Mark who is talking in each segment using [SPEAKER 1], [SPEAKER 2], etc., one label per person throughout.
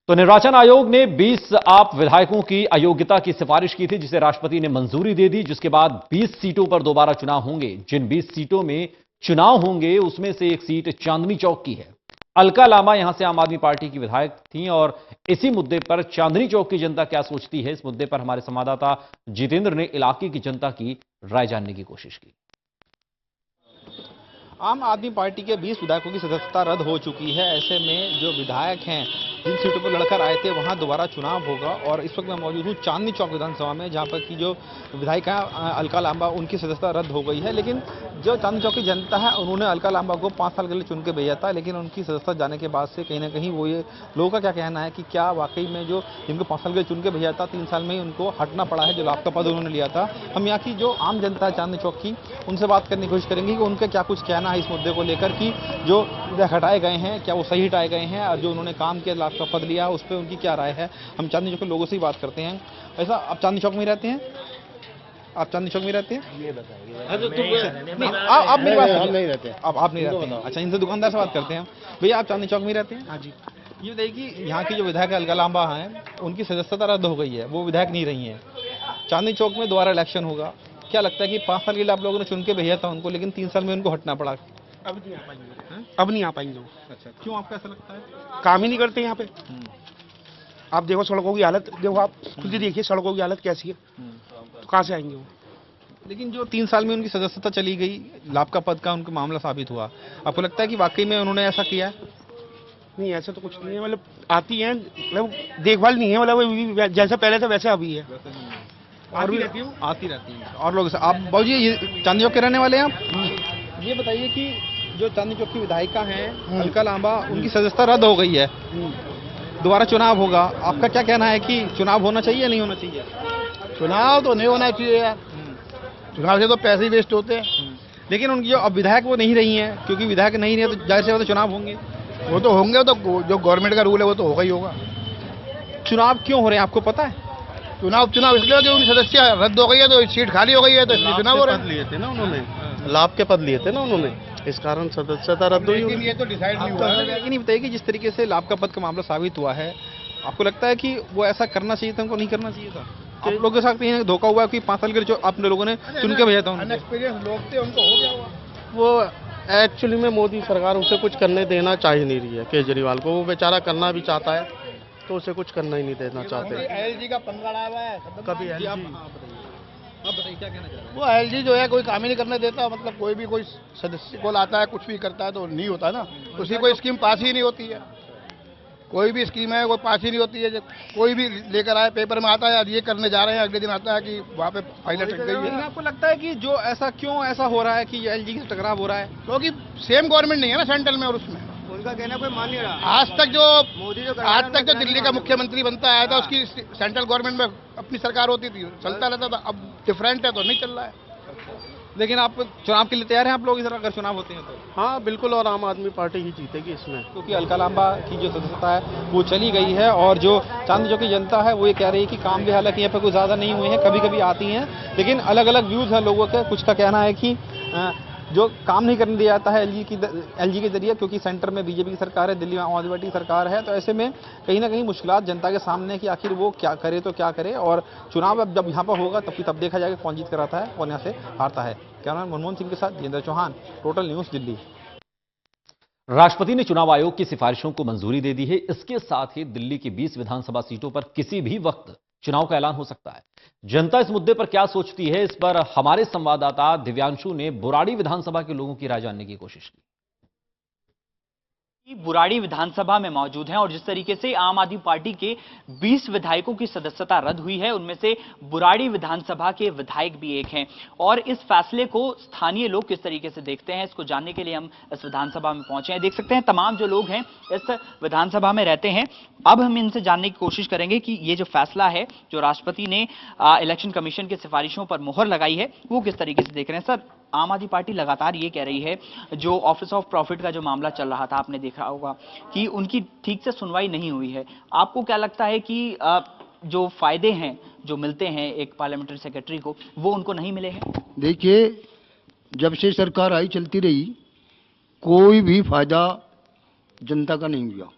[SPEAKER 1] तो निर्वाचन आयोग ने 20 आप विधायकों की अयोग्यता की सिफारिश की थी, जिसे राष्ट्रपति ने मंजूरी दे दी, जिसके बाद 20 सीटों पर दोबारा चुनाव होंगे। जिन 20 सीटों में चुनाव होंगे उसमें से एक सीट चांदनी चौक की है। अलका लांबा यहां से आम आदमी पार्टी की विधायक थीं और इसी मुद्दे पर चांदनी चौक की जनता क्या सोचती है, इस मुद्दे पर हमारे संवाददाता जितेंद्र ने इलाके की जनता की राय जानने की कोशिश की।
[SPEAKER 2] आम आदमी पार्टी के 20 विधायकों की सदस्यता रद्द हो चुकी है। ऐसे में जो विधायक हैं, जिन सीटों पर लड़कर आए थे, वहां दोबारा चुनाव होगा। और इस वक्त मैं मौजूद हूं चांदनी चौक विधानसभा में, जहां पर की जो विधायिका अलका लांबा, उनकी सदस्यता रद्द हो गई है। लेकिन जो चांदनी चौक की जनता है, उन्होंने अलका लांबा को 5 साल के लिए चुन के भेजा था, लेकिन उनकी सदस्यता जाने के बाद से कहीं ना कहीं वो ये लोगों का क्या कहना है कि क्या वाकई में जो जिनको 5 साल के लिए चुन के भेजा था, 3 साल में ही उनको हटना पड़ा है, जो लाभ का पद उन्होंने लिया था। हम यहाँ की जो आम जनता है चांदनी चौक की, उनसे बात करने की कोशिश करेंगे कि उनका क्या कुछ कहना है इस मुद्दे को लेकर कि जो हटाए गए हैं, क्या वो सही हटाए गए हैं, और जो उन्होंने काम किया, लाभ का पद लिया, उस पर उनकी क्या राय है। हम चांदनी चौक के लोगों से ही बात करते हैं। ऐसा आप चांदनी चौक में रहते हैं? आप चांदनी चौक में रहते हैं? ये बताइए। आप मेरी बात नहीं रहते, आप नहीं रहते हैं। अच्छा, इनसे दुकानदार से बात करते हैं। भैया, आप चांदनी चौक में रहते हैं? हाँ जी। ये बताइए कि यहाँ की जो विधायक अलका लांबा हैं, उनकी सदस्यता रद्द हो गई है, वो विधायक नहीं रही हैं। चांदनी चौक में दोबारा इलेक्शन होगा। क्या लगता है कि 5 साल के लिए आप लोगों ने चुन के भेजा था उनको, लेकिन 3 साल में उनको हटना पड़ा?
[SPEAKER 3] अब नहीं आ पाएंगे, अब नहीं आ पाएंगे।
[SPEAKER 2] अच्छा, क्यों आपको ऐसा लगता है?
[SPEAKER 3] काम ही नहीं करते यहाँ पे। आप देखो सड़कों की हालत, देखो आप खुद ही देखिए सड़कों की हालत कैसी है, तो कहाँ से आएंगे वो।
[SPEAKER 2] लेकिन जो 3 साल में उनकी सदस्यता चली गई, लाभ का पद का उनका मामला साबित हुआ, आपको लगता है कि वाकई में उन्होंने ऐसा किया?
[SPEAKER 3] नहीं, ऐसा तो कुछ नहीं है। मतलब आती है, मतलब देखभाल नहीं है, मतलब जैसा पहले था वैसा अभी है।
[SPEAKER 2] और भी आती रहती है। और लोग, आप बाबूजी ये चांदनी चौक के रहने वाले हैं आप? ये बताइए कि जो चांदनी चौक की विधायिका हैं अलका लांबा, उनकी सदस्यता रद्द हो गई है, दोबारा चुनाव होगा। आपका क्या कहना है कि चुनाव होना चाहिए या नहीं होना चाहिए?
[SPEAKER 3] चुनाव तो नहीं होना चाहिए यार, चुनाव से तो पैसे ही वेस्ट होते हैं।
[SPEAKER 2] लेकिन उनकी जो अब विधायक वो नहीं रही हैं, क्योंकि विधायक नहीं रही है तो जाहिर सी बात है चुनाव होंगे।
[SPEAKER 3] वो तो होंगे, तो जो गवर्नमेंट का रूल है वो तो होगा ही होगा।
[SPEAKER 2] चुनाव क्यों हो रहे हैं आपको पता है?
[SPEAKER 3] चुनाव इसलिए कि उनकी सदस्य रद्द हो गई है, तो सीट खाली हो गई है, तो इसलिए चुनाव हो रहे हैं।
[SPEAKER 4] लिए थे ना उन्होंने, लाभ के पद लिए थे ना उन्होंने, इस कारण सदस्यता रद्द हुई।
[SPEAKER 3] लेकिन ये तो डिसाइड नहीं हुआ है।
[SPEAKER 2] लेकिन ये बताइए कि जिस तरीके से लाभ का पद का मामला साबित हुआ है, आपको लगता है कि वो ऐसा करना चाहिए था, उनको नहीं करना चाहिए था? आप लोगों के साथ कहीं धोखा हुआ कि 5 साल के लिए जो अपने लोगों ने चुन के भेजा था उनको?
[SPEAKER 3] अनएक्सपीरियंस लोग थे, उनको हो गया हुआ।
[SPEAKER 4] वो एक्चुअली में मोदी सरकार उसे कुछ करने देना चाह ही नहीं रही है। केजरीवाल को वो बेचारा करना भी चाहता है, तो उसे कुछ करना ही नहीं देना चाहते।
[SPEAKER 3] एलजी का पंगा आया हुआ है
[SPEAKER 4] कभी
[SPEAKER 2] आप बताइए क्या कहना चाह रहे हैं?
[SPEAKER 3] वो एलजी जो है कोई काम ही नहीं करने देता। मतलब कोई सदस्य को लाता है, कुछ भी करता है तो नहीं होता ना, उसकी कोई स्कीम पास ही नहीं होती है। कोई भी स्कीम है वो पास ही नहीं होती है। जब कोई भी लेकर आए, पेपर में आता है आज ये करने जा रहे हैं, अगले दिन आता है कि वहाँ पे फाइल अटक गई
[SPEAKER 2] लेकिन
[SPEAKER 3] है।
[SPEAKER 2] आपको लगता है कि जो ऐसा क्यों ऐसा हो रहा है कि एलजी से टकराव हो रहा है?
[SPEAKER 3] क्योंकि सेम गवर्नमेंट नहीं है ना सेंट्रल में, और उसमें
[SPEAKER 2] उनका कहना कोई मान नहीं रहा।
[SPEAKER 3] आज तक जो दिल्ली का मुख्यमंत्री बनता आया था, उसकी सेंट्रल गवर्नमेंट में अपनी सरकार होती थी, चलता रहता था। अब डिफरेंट है तो नहीं चल रहा है।
[SPEAKER 2] लेकिन आप चुनाव के लिए तैयार हैं आप लोग, इस अगर चुनाव होते हैं तो?
[SPEAKER 4] हाँ बिल्कुल, और आम आदमी पार्टी ही जीतेगी इसमें,
[SPEAKER 2] क्योंकि अलका लांबा की जो सदस्यता है वो चली गई है, और जो चांदनी चौक की जनता है वो ये कह रही है कि काम भी हालांकि यहाँ पर कोई ज़्यादा नहीं हुए हैं, कभी कभी आती हैं, लेकिन अलग अलग व्यूज़ हैं लोगों के। कुछ का कहना है कि जो काम नहीं करने दिया जाता है एलजी के जरिए, क्योंकि सेंटर में बीजेपी की सरकार है, दिल्ली में आम आदमी पार्टी की सरकार है, तो ऐसे में कहीं ना कहीं मुश्किलात जनता के सामने है कि आखिर वो क्या करे तो क्या करे। और चुनाव अब जब यहाँ पर होगा तब देखा जाएगा कौन जीत कर आता है, कौन यहाँ से हारता है। कैमरामैन मनमोहन सिंह के साथ जितेंद्र चौहान, टोटल न्यूज़, दिल्ली।
[SPEAKER 1] राष्ट्रपति ने चुनाव आयोग की सिफारिशों को मंजूरी दे दी है। इसके साथ ही दिल्ली की 20 विधानसभा सीटों पर किसी भी वक्त चुनाव का ऐलान हो सकता है। जनता इस मुद्दे पर क्या सोचती है, इस पर हमारे संवाददाता दिव्यांशु ने बुराड़ी विधानसभा के लोगों की राय जानने की कोशिश की।
[SPEAKER 5] बुराड़ी विधानसभा में मौजूद हैं और जिस तरीके से आम आदमी पार्टी के 20 विधायकों की सदस्यता रद्द हुई है, उनमें से बुराड़ी विधानसभा के विधायक भी एक हैं। और इस फैसले को स्थानीय लोग किस तरीके से देखते हैं, इसको जानने के लिए हम इस विधानसभा में पहुंचे हैं। देख सकते हैं तमाम जो लोग हैं इस विधानसभा में रहते हैं। अब हम इनसे जानने की कोशिश करेंगे कि ये जो फैसला है, जो राष्ट्रपति ने इलेक्शन कमीशन की सिफारिशों पर मुहर लगाई है, वो किस तरीके से देख रहे हैं। सर, आम आदमी पार्टी लगातार ये कह रही है, जो ऑफिस ऑफ प्रॉफिट का जो मामला चल रहा था, आपने देखा होगा कि उनकी ठीक से सुनवाई नहीं हुई है। आपको क्या लगता है कि जो फायदे हैं जो मिलते हैं एक पार्लियामेंट्री सेक्रेटरी को, वो उनको नहीं मिले हैं?
[SPEAKER 6] देखिए, जब से सरकार आई चलती रही, कोई भी फायदा जनता का नहीं हुआ।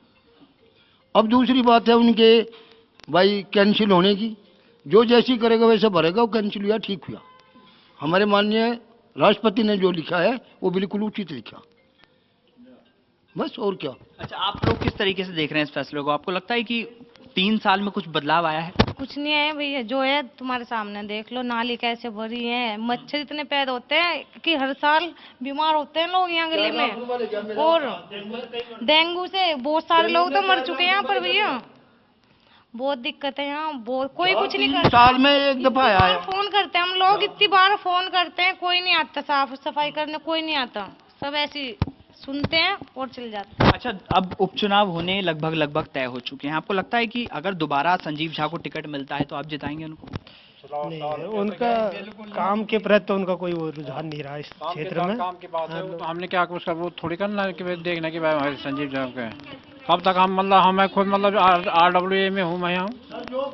[SPEAKER 6] अब दूसरी बात है उनके भाई कैंसिल होने की, जो जैसी करेगा वैसे भरेगा, वो कैंसिल हुआ ठीक हुआ। हमारे माननीय राष्ट्रपति ने जो लिखा है वो बिल्कुल उचित लिखा, बस और क्या।
[SPEAKER 5] अच्छा, आप लोग किस तरीके से देख रहे हैं इस फैसले को? आपको लगता है कि 3 साल में कुछ बदलाव आया है?
[SPEAKER 7] कुछ नहीं है भैया, जो है तुम्हारे सामने देख लो, नाली कैसे भरी है, मच्छर इतने पैदा होते हैं कि हर साल बीमार होते हैं लोग यहाँ गली में, और डेंगू से बहुत सारे लोग तो मर चुके हैं यहाँ पर भैया। बहुत दिक्कत है यहाँ, बहुत कोई कुछ नहीं करता।
[SPEAKER 6] साल में एक दफा आया है।
[SPEAKER 7] फोन करते हैं हम लोग, इतनी बार फोन करते हैं, कोई नहीं आता साफ सफाई करने, कोई नहीं आता, सब ऐसी सुनते हैं और चले जाते हैं।
[SPEAKER 5] अच्छा, अब उपचुनाव होने लगभग तय हो चुके हैं। आपको लगता है कि अगर दोबारा संजीव झा को टिकट मिलता है तो आप जिताएंगे उनको?
[SPEAKER 8] नहीं, उनका काम के प्रति तो उनका कोई वो रुझान नहीं रहा इस क्षेत्र में।
[SPEAKER 9] काम की बात है, तो हमने क्या उसका वो थोड़ी करना है कि देखना कि भाई संजीव झा का कब तक हम मतलब हमें खुद मतलब RWA में हूँ मैं हूँ,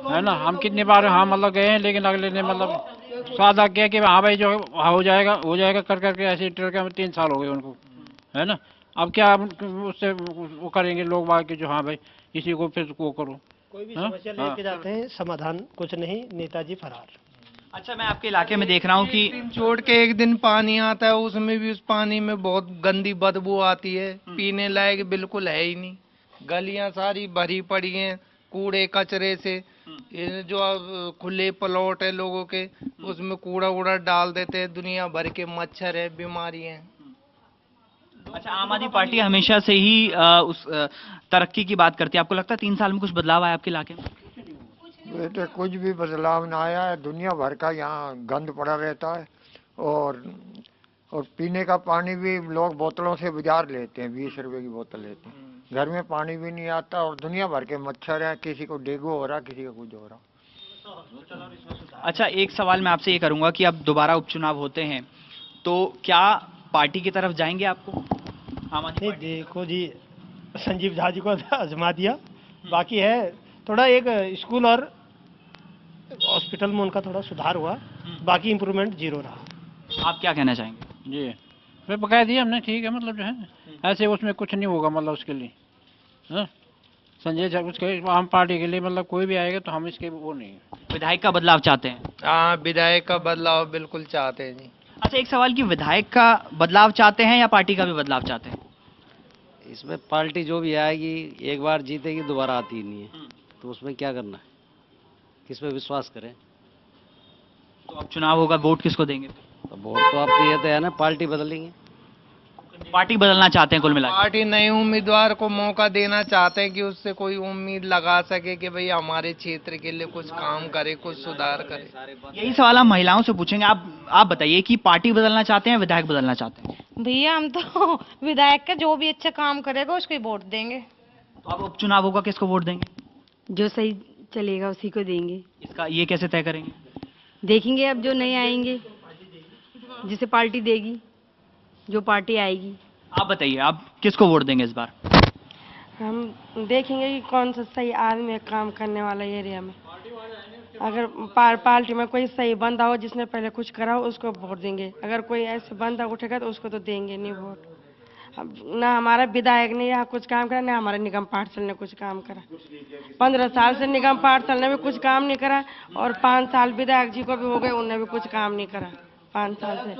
[SPEAKER 9] है ना। हम कितनी बार हाँ मतलब गए हैं, लेकिन अगले ने मतलब सादा किया कि हाँ भाई जो हो जाएगा कर करके ऐसे 3 साल हो गए उनको, है ना। अब क्या उससे वो करेंगे लोग बाग के जो हाँ भाई इसी को फिर वो करो,
[SPEAKER 8] कोई भी समस्या लेके जाते हैं, समाधान कुछ नहीं, नेताजी फरार।
[SPEAKER 5] अच्छा, मैं आपके इलाके में देख रहा हूँ कि
[SPEAKER 10] छोड़ के एक दिन पानी आता है, उसमें भी उस पानी में बहुत गंदी बदबू आती है, पीने लायक बिल्कुल है ही नहीं। गलियां सारी भरी पड़ी हैं कूड़े कचरे से। ये जो खुले प्लॉट है लोगों के, उसमें कूड़ा उड़ा डाल देते हैं, दुनिया भर के मच्छर है, बीमारी है।
[SPEAKER 5] अच्छा, आम आदमी पार्टी हमेशा से ही उस तरक्की की बात करती है। आपको लगता है 3 साल में कुछ बदलाव आया आपके इलाके में?
[SPEAKER 11] बेटे कुछ भी बदलाव ना आया है, दुनिया भर का यहाँ गंद पड़ा रहता है, और पीने का पानी भी लोग बोतलों से बाजार लेते हैं, 20 रुपए की बोतल लेते हैं, घर में पानी भी नहीं आता, और दुनिया भर के मच्छर हैं, किसी को डेंगू हो रहा, किसी को कुछ हो रहा।
[SPEAKER 5] अच्छा, एक सवाल मैं आपसे ये करूंगा कि अब दोबारा उपचुनाव होते हैं तो क्या पार्टी की तरफ जाएंगे आपको?
[SPEAKER 8] नहीं, देखो जी, संजीव झा जी को आजमा दिया, बाकी है थोड़ा एक स्कूल और हॉस्पिटल में उनका थोड़ा सुधार हुआ, बाकी इम्प्रूवमेंट 0 रहा।
[SPEAKER 5] आप क्या कहना चाहेंगे?
[SPEAKER 9] जी मैं बकाया दिया हमने, ठीक है, मतलब जो है ऐसे उसमें कुछ नहीं होगा, मतलब उसके लिए संजय झा उसके आम पार्टी के लिए मतलब कोई भी आएगा तो हम इसके वो नहीं।
[SPEAKER 5] विधायक का बदलाव चाहते हैं?
[SPEAKER 10] हाँ, विधायक का बदलाव बिल्कुल चाहते हैं जी।
[SPEAKER 5] अच्छा, एक सवाल कि विधायक का बदलाव चाहते हैं या पार्टी का भी बदलाव चाहते हैं?
[SPEAKER 12] इसमें पार्टी जो भी आएगी एक बार जीतेगी, दोबारा आती ही नहीं है, तो उसमें क्या करना है, किस पे विश्वास करें।
[SPEAKER 5] तो अब चुनाव होगा, वोट किसको देंगे?
[SPEAKER 12] तो वोट तो आपको ये तो है ना, पार्टी बदलेंगे।
[SPEAKER 5] पार्टी बदलना चाहते हैं कुल मिलाकर?
[SPEAKER 10] पार्टी नए उम्मीदवार को मौका देना चाहते हैं कि उससे कोई उम्मीद लगा सके कि भाई हमारे क्षेत्र के लिए कुछ काम करे, कुछ सुधार करे।
[SPEAKER 5] यही सवाल हम महिलाओं से पूछेंगे। आप बताइए कि पार्टी बदलना चाहते हैं, विधायक बदलना चाहते हैं?
[SPEAKER 7] भैया हम तो विधायक का जो भी अच्छा काम करेगा उसको ही वोट देंगे।
[SPEAKER 5] तो अब उपचुनाव होगा, किसको वोट देंगे?
[SPEAKER 13] जो सही चलेगा उसी को देंगे।
[SPEAKER 5] इसका ये कैसे तय करेंगे?
[SPEAKER 13] देखेंगे अब जो नए आएंगे, जिसे पार्टी देगी, जो पार्टी आएगी।
[SPEAKER 5] आप बताइए, आप किसको वोट देंगे इस बार?
[SPEAKER 13] हम देखेंगे कि कौन सा सही आदमी है काम करने वाला एरिया में। अगर पार्टी में कोई सही बंदा हो जिसने पहले कुछ करा हो उसको वोट देंगे, अगर कोई ऐसे बंदा उठेगा तो उसको तो देंगे नहीं वोट। अब ना हमारा विधायक ने यहाँ कुछ काम करा, ना हमारे निगम पार्षद ने कुछ काम करा। 15 साल से निगम पार्षद ने भी कुछ काम नहीं करा, और 5 साल विधायक जी को भी हो गए, उन्होंने भी कुछ काम नहीं करा 5 साल से।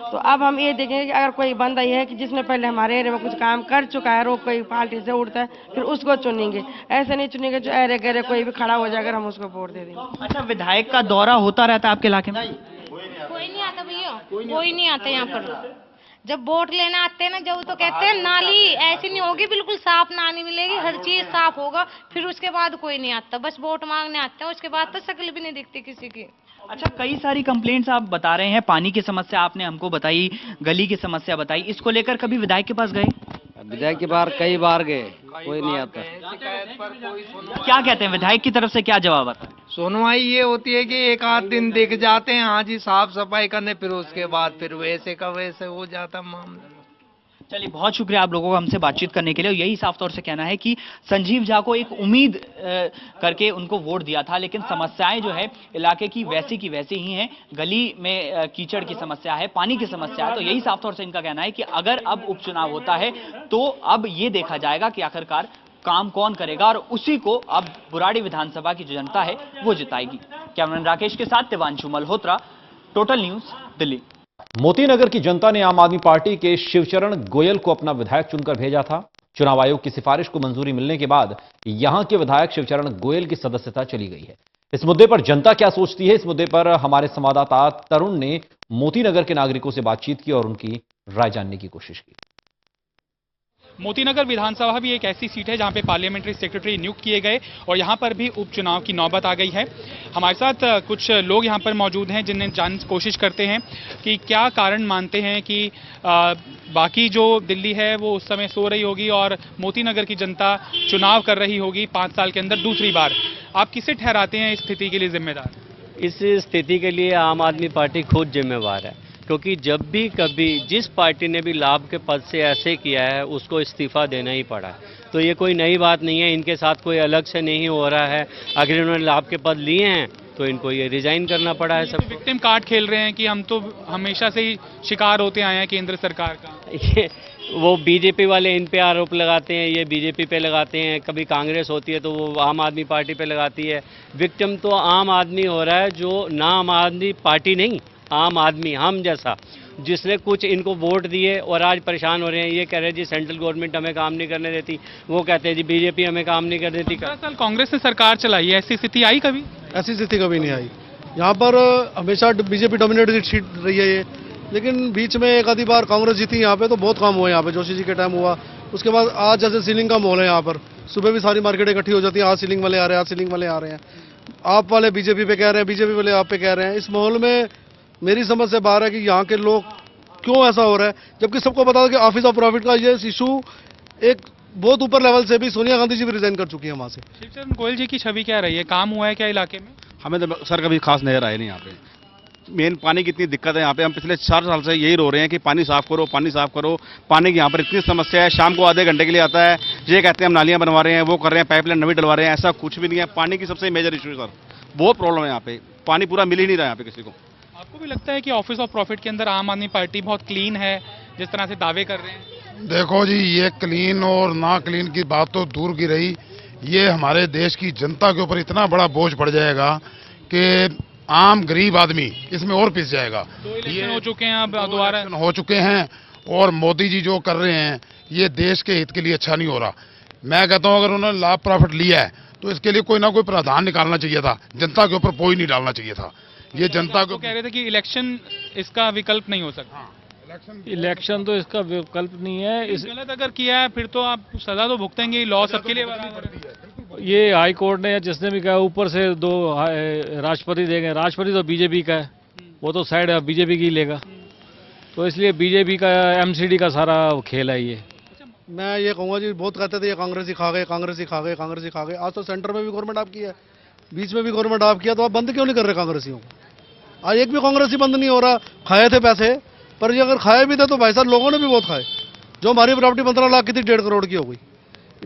[SPEAKER 13] तो अब हम ये देखेंगे कि अगर कोई बंदा ये है कि जिसने पहले हमारे एरिया में कुछ काम कर चुका है, और कोई पार्टी से उठता है, फिर उसको चुनेंगे। ऐसे नहीं चुनेंगे जो अरे गरे कोई भी खड़ा हो जाएगा हम उसको वोट दे देंगे।
[SPEAKER 5] अच्छा, विधायक का दौरा होता रहता है आपके इलाके में?
[SPEAKER 7] कोई नहीं आता भैया, कोई नहीं आता यहाँ पर। जब वोट लेना आते हैं ना, जब तो कहते हैं नाली ऐसी नहीं होगी, बिल्कुल साफ नाली मिलेगी, हर चीज साफ होगा, फिर उसके बाद कोई नहीं आता, बस वोट मांगने आते हैं, उसके बाद तो शक्ल भी नहीं दिखती किसी की।
[SPEAKER 5] अच्छा, कई सारी कंप्लेंट्स आप बता रहे हैं, पानी की समस्या आपने हमको बताई, गली की समस्या बताई, इसको लेकर कभी विधायक के पास गए?
[SPEAKER 12] विधायक के बार कई बार गए, कोई नहीं आता।
[SPEAKER 5] क्या कहते हैं विधायक की तरफ से, क्या जवाब आता है?
[SPEAKER 10] सुनवाई ये होती है कि एक आध दिन दिख जाते हैं, हाँ जी साफ सफाई करने, फिर उसके बाद फिर वैसे का वैसे हो जाता मामला।
[SPEAKER 5] चलिए, बहुत शुक्रिया आप लोगों का हमसे बातचीत करने के लिए। यही साफ तौर से कहना है कि संजीव झा को एक उम्मीद करके उनको वोट दिया था, लेकिन समस्याएं जो है इलाके की वैसी ही हैं। गली में कीचड़ की समस्या है, पानी की समस्या है, तो यही साफ तौर से इनका कहना है कि अगर अब उपचुनाव होता है तो अब ये देखा जाएगा कि आखिरकार काम कौन करेगा और उसी को अब बुराड़ी विधानसभा की जो जनता है वो जिताएगी। कैमरामैन राकेश के साथ देवांशु मल्होत्रा, टोटल न्यूज, दिल्ली।
[SPEAKER 1] मोतीनगर की जनता ने आम आदमी पार्टी के शिवचरण गोयल को अपना विधायक चुनकर भेजा था। चुनाव आयोग की सिफारिश को मंजूरी मिलने के बाद यहां के विधायक शिवचरण गोयल की सदस्यता चली गई है। इस मुद्दे पर जनता क्या सोचती है, इस मुद्दे पर हमारे संवाददाता तरुण ने मोतीनगर के नागरिकों से बातचीत की और उनकी राय जानने की कोशिश की।
[SPEAKER 14] मोतीनगर विधानसभा भी एक ऐसी सीट है जहां पे पार्लियामेंट्री सेक्रेटरी नियुक्त किए गए और यहां पर भी उपचुनाव की नौबत आ गई है। हमारे साथ कुछ लोग यहां पर मौजूद हैं जिन्हें जानने की कोशिश करते हैं कि क्या कारण मानते हैं कि बाकी जो दिल्ली है वो उस समय सो रही होगी और मोतीनगर की जनता चुनाव कर रही होगी 5 साल के अंदर दूसरी बार। आप किसे ठहराते हैं इस स्थिति के लिए जिम्मेदार?
[SPEAKER 15] इस स्थिति के लिए आम आदमी पार्टी खुद जिम्मेवार है, क्योंकि जब भी कभी जिस पार्टी ने भी लाभ के पद से ऐसे किया है उसको इस्तीफा देना ही पड़ा है। तो ये कोई नई बात नहीं है, इनके साथ कोई अलग से नहीं हो रहा है। अगर इन्होंने लाभ के पद लिए हैं तो इनको ये रिजाइन करना पड़ा है। सब
[SPEAKER 14] विक्टिम कार्ड खेल रहे हैं कि हम तो हमेशा से ही शिकार होते आए हैं केंद्र सरकार का।
[SPEAKER 15] ये वो बीजेपी वाले इन पे आरोप लगाते हैं, ये बीजेपी पे लगाते हैं, कभी कांग्रेस होती है तो वो आम आदमी पार्टी पे लगाती है। विक्टिम तो आम आदमी हो रहा है, जो ना आम आदमी पार्टी नहीं, आम आदमी, हम जैसा, जिसने कुछ इनको वोट दिए और आज परेशान हो रहे हैं। ये कह रहे हैं जी सेंट्रल गवर्नमेंट हमें काम नहीं करने देती, वो कहते हैं जी बीजेपी हमें काम नहीं करने देती।
[SPEAKER 14] 15 साल कांग्रेस ने सरकार चलाई है, ऐसी स्थिति आई कभी?
[SPEAKER 4] ऐसी स्थिति कभी नहीं आई। यहाँ पर हमेशा बीजेपी डोमिनेटेड सीट रही है ये, लेकिन बीच में एक आधी बार कांग्रेस जीती यहाँ पे तो बहुत काम हुआ। यहाँ पे जोशी जी के टाइम हुआ, उसके बाद आज जैसे सीलिंग का माहौल है यहाँ पर, सुबह भी सारी मार्केट इकट्ठी हो जाती है, आज सीलिंग वाले आ रहे हैं, आज सीलिंग वाले आ रहे हैं, आप वाले बीजेपी पे कह रहे हैं, बीजेपी वाले आप पे कह रहे हैं। इस माहौल में मेरी समझ से बाहर है कि यहाँ के लोग क्यों ऐसा हो रहा है, जबकि सबको पता था कि ऑफिस ऑफ प्रॉफिट का ये इशू एक बहुत ऊपर लेवल से भी सोनिया गांधी जी भी रिजाइन कर चुकी है वहाँ से।
[SPEAKER 14] शिवचरण गोयल जी की छवि क्या रही है, काम हुआ है क्या इलाके में?
[SPEAKER 16] हमें तो सर कभी खास नजर आए नहीं यहाँ पे। मेन पानी की इतनी दिक्कत है यहाँ पे, हम पिछले 4 साल से यही रो रहे हैं कि पानी साफ करो, पानी साफ करो। पानी की यहाँ पर इतनी समस्या है, शाम को आधे घंटे के लिए आता है, ये कहते हैं हम नालियाँ बनवा रहे हैं, वो कर रहे हैं, पाइपलाइन नवी डलवा रहे हैं, ऐसा कुछ भी नहीं है। पानी की सबसे मेजर इशू है सर, बहुत प्रॉब्लम है यहाँ पे, पानी पूरा मिल ही नहीं रहा यहाँ पे किसी को।
[SPEAKER 14] आपको भी लगता है कि ऑफिस ऑफ प्रॉफिट के अंदर आम आदमी पार्टी बहुत क्लीन है जिस तरह से दावे कर रहे हैं?
[SPEAKER 17] देखो जी, ये क्लीन और ना क्लीन की बात तो दूर की रही, ये हमारे देश की जनता के ऊपर इतना बड़ा बोझ पड़ जाएगा कि आम गरीब आदमी इसमें और पिस जाएगा।
[SPEAKER 14] 2 इलेक्शन हो चुके हैं, अब दोबारा
[SPEAKER 17] हो चुके हैं, और मोदी जी जो कर रहे हैं ये देश के हित के लिए अच्छा नहीं हो रहा। मैं कहता हूँ अगर उन्होंने लाभ प्रॉफिट लिया है तो इसके लिए कोई ना कोई प्रावधान निकालना चाहिए था, जनता के ऊपर कोई नहीं डालना चाहिए था। ये जनता को
[SPEAKER 14] कह रहे थे कि इलेक्शन इसका विकल्प नहीं हो सकता।
[SPEAKER 9] इलेक्शन तो इसका विकल्प नहीं है।
[SPEAKER 14] इस गलत अगर किया है फिर तो आप सजा तो भुगतेंगे, लॉ सबके लिए बराबर है।
[SPEAKER 9] ये हाई कोर्ट ने जिसने भी कहा ऊपर से 2 राष्ट्रपति देंगे, राष्ट्रपति तो बीजेपी का है, वो तो साइड बीजेपी की लेगा, तो इसलिए बीजेपी का एमसीडी का सारा खेल है ये।
[SPEAKER 4] मैं ये कहूँगा जी, बहुत कहते थे ये कांग्रेस ही खा गए, कांग्रेस ही खा गए, कांग्रेस ही खा गए। आज तो सेंटर में भी गवर्नमेंट आप की है, बीच में भी गवर्नमेंट आप किया, तो आप बंद क्यों नहीं कर रहे कांग्रेसियों को? आज एक भी कांग्रेसी बंद नहीं हो रहा। खाए थे पैसे, पर ये अगर खाए भी थे तो भाई साहब लोगों ने भी बहुत खाए। जो हमारी प्रॉपर्टी 15 लाख की थी 1.5 करोड़ की हो गई।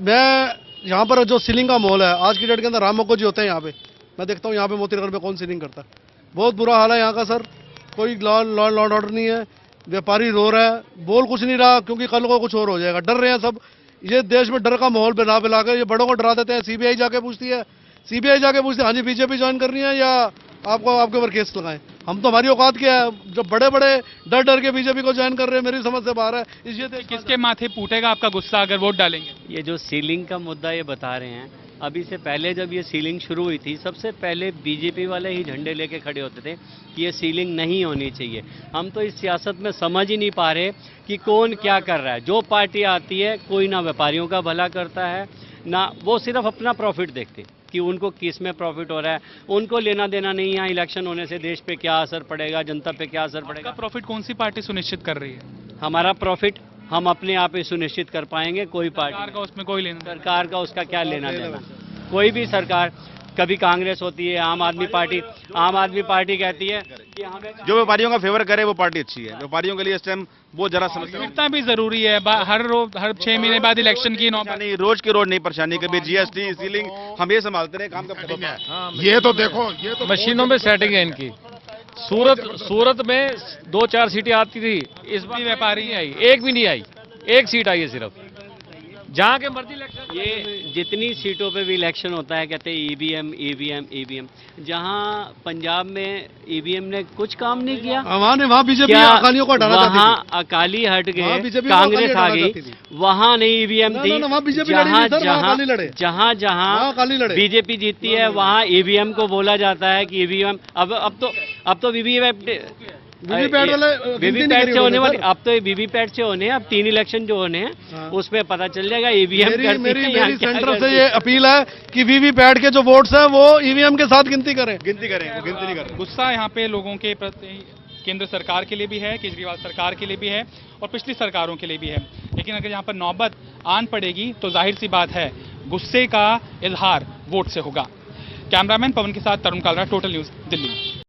[SPEAKER 4] मैं यहाँ पर जो सीलिंग का माहौल है आज की डेट के अंदर, राम मोको जी होते हैं यहाँ पे, मैं देखता हूँ यहाँ पे मोतीनगर में कौन सीलिंग करता है। बहुत बुरा हाल है यहाँ का सर, कोई लॉ एंड ऑर्डर नहीं है, व्यापारी रो रहा है, बोल कुछ नहीं रहा क्योंकि कल को कुछ और हो जाएगा। डर रहे हैं सब, ये देश में डर का माहौल बना के ये बड़ों को डरा देते हैं। सीबीआई जाके पूछती है, हाँ जी बीजेपी ज्वाइन करनी है या आपको आपके ऊपर केस लगाएं। हम तो हमारी औकात क्या है, जो बड़े बड़े डर के बीजेपी को ज्वाइन कर रहे हैं, मेरी समझ से बाहर है। इसलिए
[SPEAKER 14] किसके माथे फूटेगा आपका गुस्सा अगर वोट डालेंगे?
[SPEAKER 15] ये जो सीलिंग का मुद्दा ये बता रहे हैं, अभी से पहले जब ये सीलिंग शुरू हुई थी सबसे पहले बीजेपी वाले ही झंडे लेके खड़े होते थे कि ये सीलिंग नहीं होनी चाहिए। हम तो इस सियासत में समझ ही नहीं पा रहे कि कौन क्या कर रहा है। जो पार्टी आती है कोई ना व्यापारियों का भला करता है, ना वो सिर्फ अपना प्रॉफिट देखते कि उनको किस में प्रॉफिट हो रहा है, उनको लेना देना नहीं है इलेक्शन होने से देश पे क्या असर पड़ेगा, जनता पे क्या असर पड़ेगा।
[SPEAKER 14] प्रॉफिट कौन सी पार्टी सुनिश्चित कर रही है?
[SPEAKER 15] हमारा प्रॉफिट हम अपने आप ही सुनिश्चित कर पाएंगे, कोई पार्टी
[SPEAKER 14] सरकार का उसमें कोई लेना,
[SPEAKER 15] सरकार का उसका क्या लेना देना। कोई भी सरकार, कभी कांग्रेस होती है, आम आदमी पार्टी कहती है कि हमें
[SPEAKER 16] जो व्यापारियों का फेवर करे वो पार्टी अच्छी है। व्यापारियों के लिए इस टाइम बहुत जरा समस्या
[SPEAKER 14] इतना भी जरूरी है। हर 6 महीने बाद इलेक्शन की नौबत
[SPEAKER 16] नहीं, रोज के रोज नहीं परेशानी, कभी जीएसटी सीलिंग हम ये संभालते रहे, काम का
[SPEAKER 17] ये तो देखो, ये तो
[SPEAKER 9] मशीनों में सेटिंग है इनकी। सूरत में 2-4 सीटें आती थी, इस बार व्यापारी नहीं आई, एक भी नहीं आई, 1 सीट आई है सिर्फ। जहाँ के मर्जी इलेक्शन,
[SPEAKER 15] ये जितनी सीटों पे भी इलेक्शन होता है कहते हैं ईवीएम ईवीएम ईवीएम। जहाँ पंजाब में ईवीएम ने कुछ काम नहीं किया,
[SPEAKER 4] वहाँ बीजेपी अकालियों को हटाना चाहती थी।
[SPEAKER 15] वहाँ अकाली हट गए, कांग्रेस आ गई, वहाँ नहीं ईवीएम थी। जहाँ जहाँ बीजेपी जीतती है वहाँ ईवीएम को बोला जाता है कि ईवीएम अब तो वीवीपैट से होने वाली, अब तो वीवीपैट से होने हैं, अब 3 इलेक्शन जो होने हैं उसमें पता चल जाएगा ईवीएम।
[SPEAKER 4] मेरी सेंटर से ये अपील है कि वीवीपैट के जो वोट्स हैं वो ईवीएम के साथ गिनती करें, वो गिनती नहीं करें।
[SPEAKER 14] गुस्सा यहाँ पे लोगों के प्रति केंद्र सरकार के लिए भी है, केजरीवाल सरकार के लिए भी है और पिछली सरकारों के लिए भी है। लेकिन अगर यहाँ पर नौबत आन पड़ेगी तो जाहिर सी बात है गुस्से का इजहार वोट से होगा। कैमरामैन पवन के साथ तरुण कालरा, टोटल न्यूज़, दिल्ली।